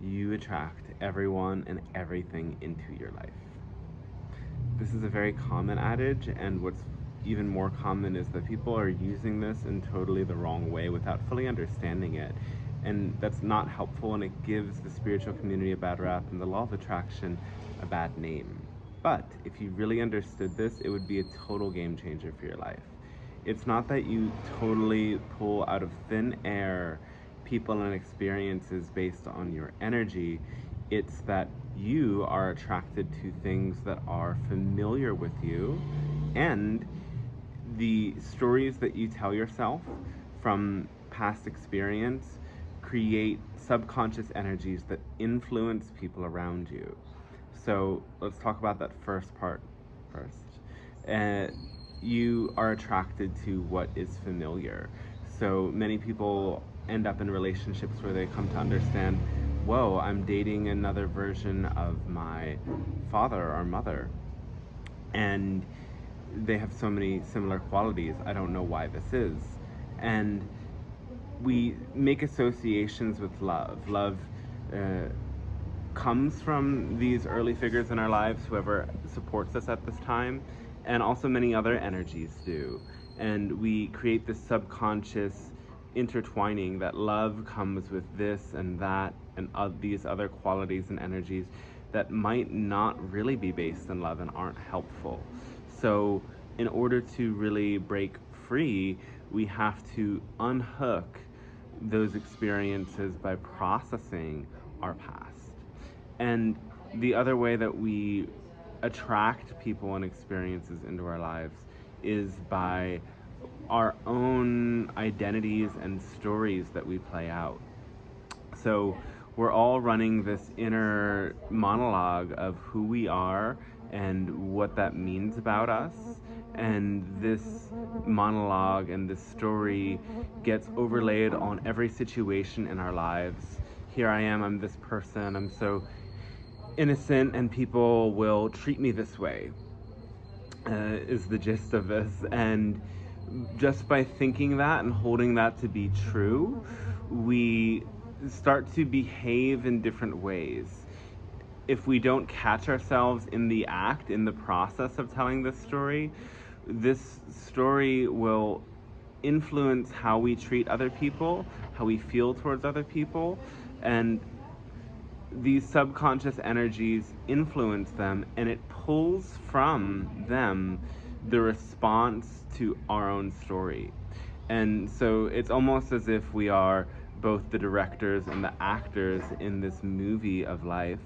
you attract everyone and everything into your life. This is a very common adage, and what's even more common is that people are using this in totally the wrong way without fully understanding it. And that's not helpful, and it gives the spiritual community a bad rap and the law of attraction a bad name. But if you really understood this, it would be a total game changer for your life. It's not that you totally pull out of thin air people and experiences based on your energy. It's that you are attracted to things that are familiar with you, and the stories that you tell yourself from past experience create subconscious energies that influence people around you. So let's talk about that first part first. Uh, you are attracted to what is familiar. So many people end up in relationships where they come to understand, whoa, I'm dating another version of my father or mother. And they have so many similar qualities. I don't know why this is. And we make associations with love. Love uh, comes from these early figures in our lives, whoever supports us at this time, and also many other energies do. And we create this subconscious intertwining that love comes with this and that and these other qualities and energies that might not really be based in love and aren't helpful. So, in order to really break free, we have to unhook those experiences by processing our past. And the other way that we attract people and experiences into our lives is by our own identities and stories that we play out. So we're all running this inner monologue of who we are and what that means about us. And this monologue and this story gets overlaid on every situation in our lives. Here I am, I'm this person, I'm so innocent, and people will treat me this way, is the gist of this. And just by thinking that and holding that to be true, we start to behave in different ways. If we don't catch ourselves in the act, in the process of telling this story will influence how we treat other people, how we feel towards other people, and these subconscious energies influence them, and it pulls from them the response to our own story. And so it's almost as if we are both the directors and the actors in this movie of life,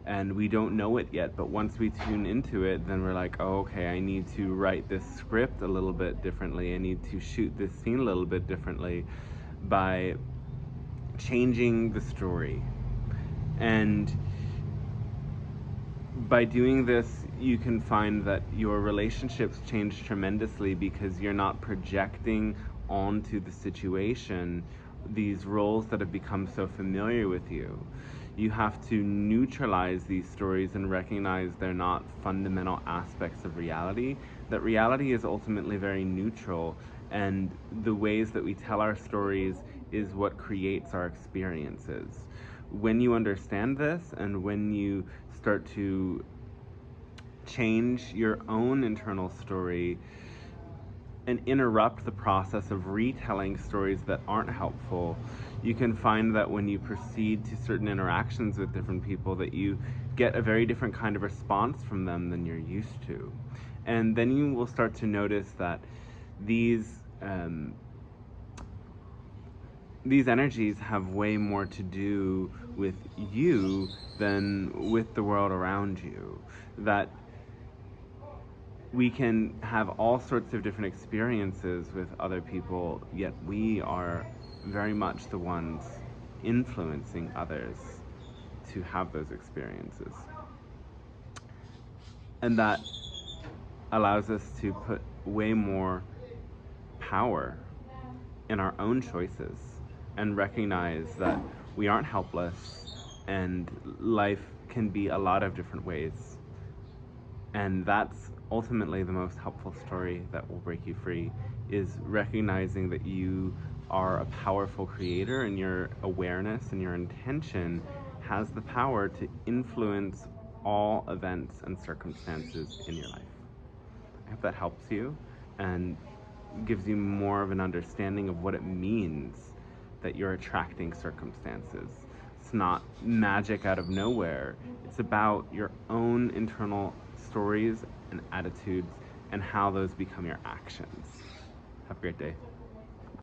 and we don't know it yet, but once we tune into it, then we're like, oh, okay, I need to write this script a little bit differently, I need to shoot this scene a little bit differently by changing the story. And by doing this, you can find that your relationships change tremendously because you're not projecting onto the situation these roles that have become so familiar with you. You have to neutralize these stories and recognize they're not fundamental aspects of reality, that reality is ultimately very neutral, and the ways that we tell our stories is what creates our experiences. When you understand this, and when you start to change your own internal story and interrupt the process of retelling stories that aren't helpful, you can find that when you proceed to certain interactions with different people, that you get a very different kind of response from them than you're used to. And then you will start to notice that these these energies have way more to do with you than with the world around you. That we can have all sorts of different experiences with other people, yet we are very much the ones influencing others to have those experiences. And that allows us to put way more power in our own choices and recognize that we aren't helpless and life can be a lot of different ways. And that's ultimately the most helpful story that will break you free, is recognizing that you are a powerful creator, and your awareness and your intention has the power to influence all events and circumstances in your life. I hope that helps you and gives you more of an understanding of what it means that you're attracting circumstances. It's not magic out of nowhere. It's about your own internal stories and attitudes and how those become your actions. Have a great day.